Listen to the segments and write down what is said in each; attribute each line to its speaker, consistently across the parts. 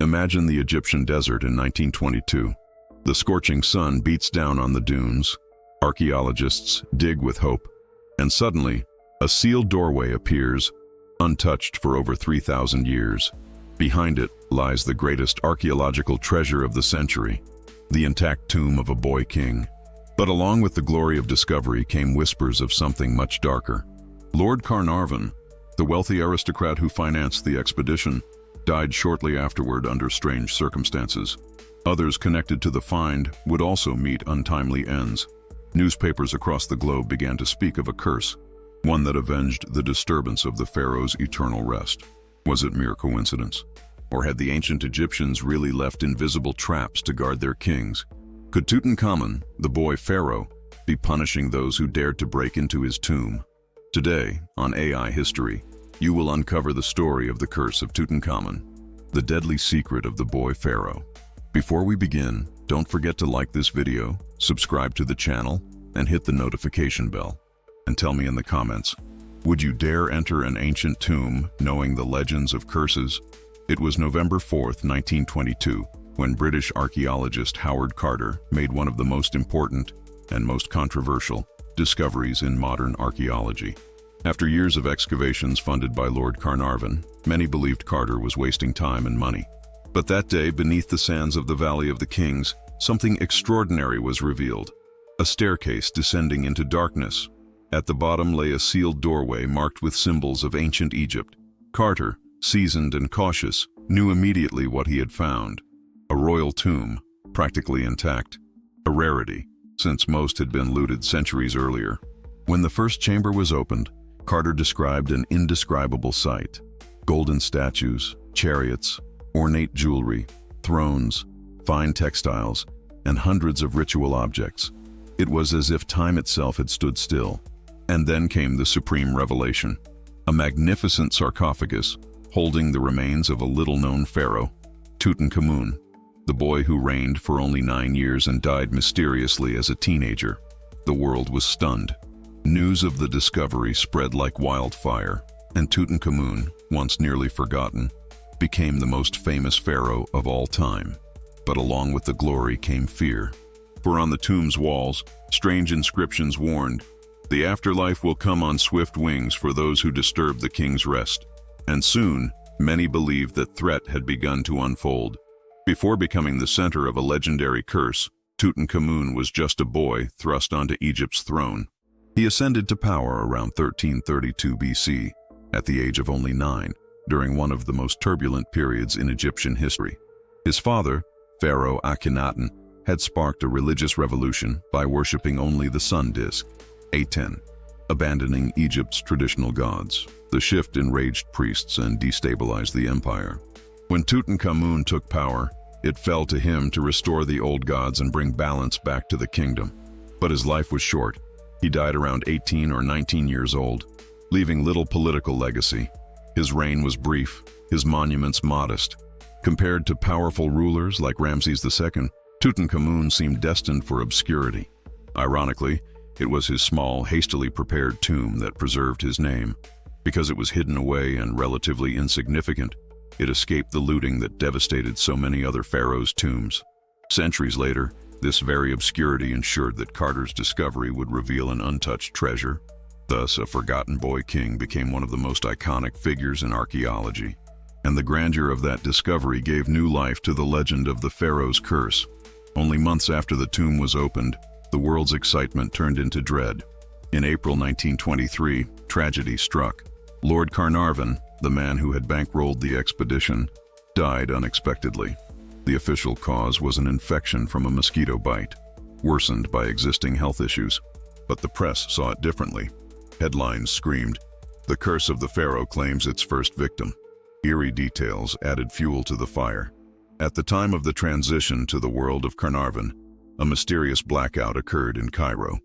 Speaker 1: Imagine the Egyptian desert in 1922. The scorching sun beats down on the dunes. Archaeologists dig with hope. And suddenly, a sealed doorway appears, untouched for over 3,000 years. Behind it lies the greatest archaeological treasure of the century, the intact tomb of a boy king. But along with the glory of discovery came whispers of something much darker. Lord Carnarvon, the wealthy aristocrat who financed the expedition, died shortly afterward under strange circumstances. Others connected to the find would also meet untimely ends. Newspapers across the globe began to speak of a curse, one that avenged the disturbance of the pharaoh's eternal rest. Was it mere coincidence? Or had the ancient Egyptians really left invisible traps to guard their kings? Could Tutankhamun, the boy pharaoh, be punishing those who dared to break into his tomb? Today, on AI History, you will uncover the story of the curse of Tutankhamun, the deadly secret of the boy pharaoh. Before we begin, don't forget to like this video, subscribe to the channel, and hit the notification bell. And tell me in the comments, would you dare enter an ancient tomb knowing the legends of curses? It was November 4th, 1922, when British archaeologist Howard Carter made one of the most important and most controversial discoveries in modern archaeology. After years of excavations funded by Lord Carnarvon, many believed Carter was wasting time and money. But that day, beneath the sands of the Valley of the Kings, something extraordinary was revealed. A staircase descending into darkness. At the bottom lay a sealed doorway marked with symbols of ancient Egypt. Carter, seasoned and cautious, knew immediately what he had found. A royal tomb, practically intact. A rarity, since most had been looted centuries earlier. When the first chamber was opened, Carter described an indescribable sight. Golden statues, chariots, ornate jewelry, thrones, fine textiles, and hundreds of ritual objects. It was as if time itself had stood still. And then came the supreme revelation. A magnificent sarcophagus holding the remains of a little-known pharaoh, Tutankhamun, the boy who reigned for only 9 years and died mysteriously as a teenager. The world was stunned. News of the discovery spread like wildfire, and Tutankhamun, once nearly forgotten, became the most famous pharaoh of all time. But along with the glory came fear. For on the tomb's walls, strange inscriptions warned, "The afterlife will come on swift wings for those who disturb the king's rest." And soon, many believed that threat had begun to unfold. Before becoming the center of a legendary curse, Tutankhamun was just a boy thrust onto Egypt's throne. He ascended to power around 1332 BC, at the age of only 9, during one of the most turbulent periods in Egyptian history. His father, Pharaoh Akhenaten, had sparked a religious revolution by worshipping only the sun disk, Aten, abandoning Egypt's traditional gods. The shift enraged priests and destabilized the empire. When Tutankhamun took power, it fell to him to restore the old gods and bring balance back to the kingdom. But his life was short. He died around 18 or 19 years old, leaving little political legacy. His reign was brief, his monuments modest. Compared to powerful rulers like Ramses II, Tutankhamun seemed destined for obscurity. Ironically, it was his small, hastily prepared tomb that preserved his name. Because it was hidden away and relatively insignificant, it escaped the looting that devastated so many other pharaohs' tombs. Centuries later, this very obscurity ensured that Carter's discovery would reveal an untouched treasure. Thus, a forgotten boy king became one of the most iconic figures in archaeology. And the grandeur of that discovery gave new life to the legend of the pharaoh's curse. Only months after the tomb was opened, the world's excitement turned into dread. In April 1923, tragedy struck. Lord Carnarvon, the man who had bankrolled the expedition, died unexpectedly. The official cause was an infection from a mosquito bite, worsened by existing health issues. But the press saw it differently. Headlines screamed, "The curse of the pharaoh claims its first victim." Eerie details added fuel to the fire. At the time of the transition to the world of Carnarvon, a mysterious blackout occurred in Cairo.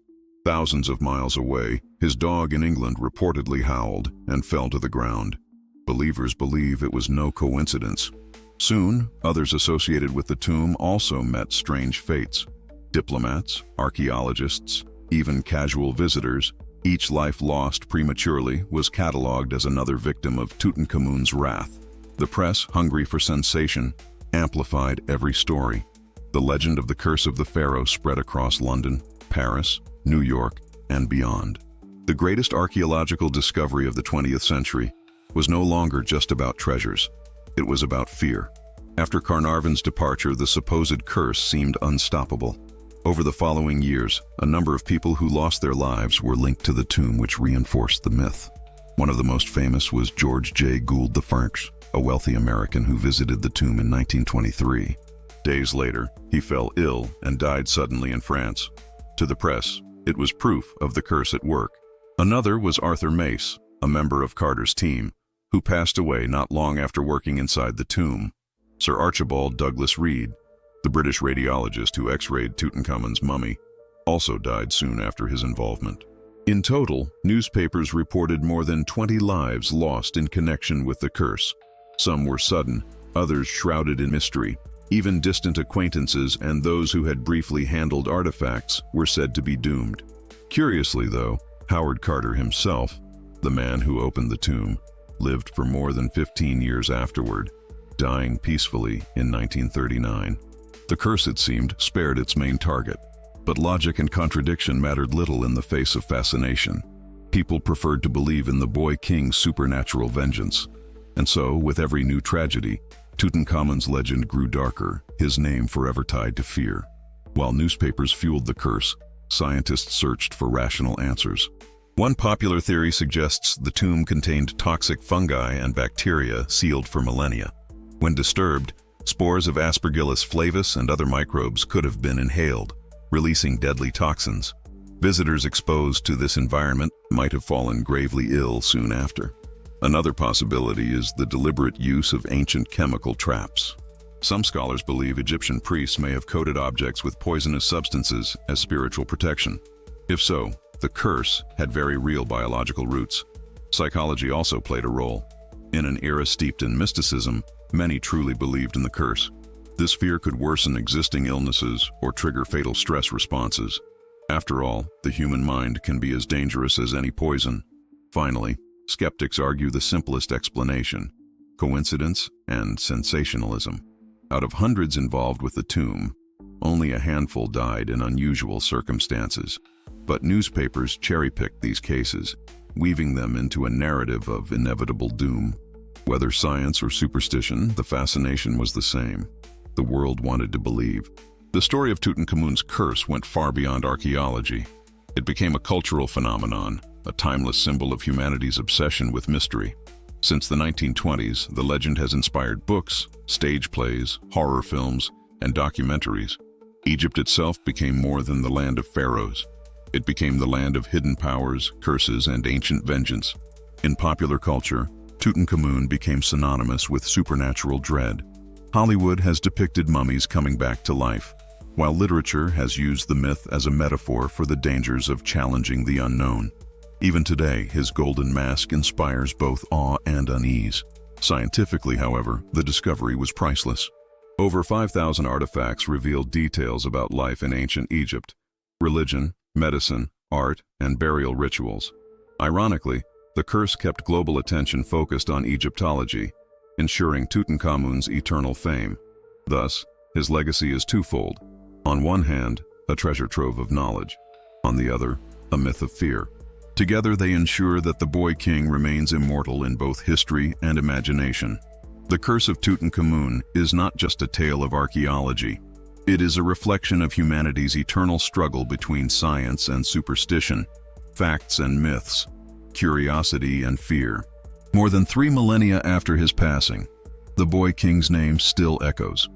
Speaker 1: Thousands of miles away, his dog in England reportedly howled and fell to the ground. Believers believe it was no coincidence. Soon, others associated with the tomb also met strange fates. Diplomats, archaeologists, even casual visitors, each life lost prematurely was catalogued as another victim of Tutankhamun's wrath. The press, hungry for sensation, amplified every story. The legend of the curse of the pharaoh spread across London, Paris, New York, and beyond. The greatest archaeological discovery of the 20th century was no longer just about treasures. It was about fear. After Carnarvon's departure, the supposed curse seemed unstoppable. Over the following years, a number of people who lost their lives were linked to the tomb, which reinforced the myth. One of the most famous was George J. Gould I, a wealthy American who visited the tomb in 1923. Days later, he fell ill and died suddenly in France. To the press, it was proof of the curse at work. Another was Arthur Mace, a member of Carter's team, who passed away not long after working inside the tomb. Sir Archibald Douglas Reed, the British radiologist who x-rayed Tutankhamun's mummy, also died soon after his involvement. In total, newspapers reported more than 20 lives lost in connection with the curse. Some were sudden, others shrouded in mystery. Even distant acquaintances and those who had briefly handled artifacts were said to be doomed. Curiously, though, Howard Carter himself, the man who opened the tomb, lived for more than 15 years afterward, dying peacefully in 1939. The curse, it seemed, spared its main target. But logic and contradiction mattered little in the face of fascination. People preferred to believe in the boy king's supernatural vengeance. And so, with every new tragedy, Tutankhamun's legend grew darker, his name forever tied to fear. While newspapers fueled the curse, scientists searched for rational answers. One popular theory suggests the tomb contained toxic fungi and bacteria sealed for millennia. When disturbed, spores of Aspergillus flavus and other microbes could have been inhaled, releasing deadly toxins. Visitors exposed to this environment might have fallen gravely ill soon after. Another possibility is the deliberate use of ancient chemical traps. Some scholars believe Egyptian priests may have coated objects with poisonous substances as spiritual protection. If so, the curse had very real biological roots. Psychology also played a role. In an era steeped in mysticism, many truly believed in the curse. This fear could worsen existing illnesses or trigger fatal stress responses. After all, the human mind can be as dangerous as any poison. Finally, skeptics argue the simplest explanation: coincidence and sensationalism. Out of hundreds involved with the tomb, only a handful died in unusual circumstances. But newspapers cherry-picked these cases, weaving them into a narrative of inevitable doom. Whether science or superstition, the fascination was the same. The world wanted to believe. The story of Tutankhamun's curse went far beyond archaeology. It became a cultural phenomenon, a timeless symbol of humanity's obsession with mystery. Since the 1920s, the legend has inspired books, stage plays, horror films, and documentaries. Egypt itself became more than the land of pharaohs. It became the land of hidden powers, curses, and ancient vengeance. In popular culture, Tutankhamun became synonymous with supernatural dread. Hollywood has depicted mummies coming back to life, while literature has used the myth as a metaphor for the dangers of challenging the unknown. Even today, his golden mask inspires both awe and unease. Scientifically, however, the discovery was priceless. Over 5,000 artifacts revealed details about life in ancient Egypt: religion, medicine, art, and burial rituals. Ironically, the curse kept global attention focused on Egyptology, ensuring Tutankhamun's eternal fame. Thus, his legacy is twofold. On one hand, a treasure trove of knowledge. On the other, a myth of fear. Together they ensure that the boy king remains immortal in both history and imagination. The Curse of Tutankhamun is not just a tale of archaeology. It is a reflection of humanity's eternal struggle between science and superstition, facts and myths, curiosity and fear. More than 3 millennia after his passing, the boy king's name still echoes,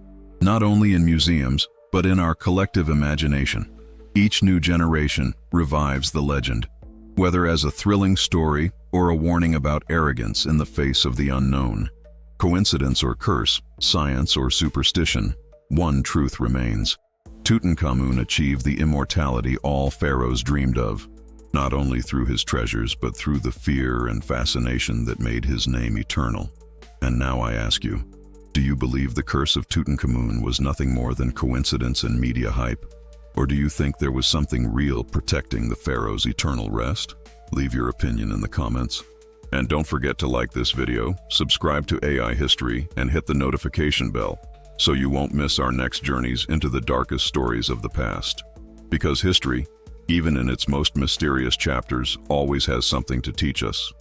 Speaker 1: not only in museums, but in our collective imagination. Each new generation revives the legend, whether as a thrilling story or a warning about arrogance in the face of the unknown. Coincidence or curse, science or superstition, one truth remains: Tutankhamun achieved the immortality all pharaohs dreamed of, not only through his treasures but through the fear and fascination that made his name eternal. And now I ask you, do you believe the Curse of Tutankhamun was nothing more than coincidence and media hype? Or do you think there was something real protecting the pharaoh's eternal rest? Leave your opinion in the comments. And don't forget to like this video, subscribe to AI History, and hit the notification bell so you won't miss our next journeys into the darkest stories of the past. Because history, even in its most mysterious chapters, always has something to teach us.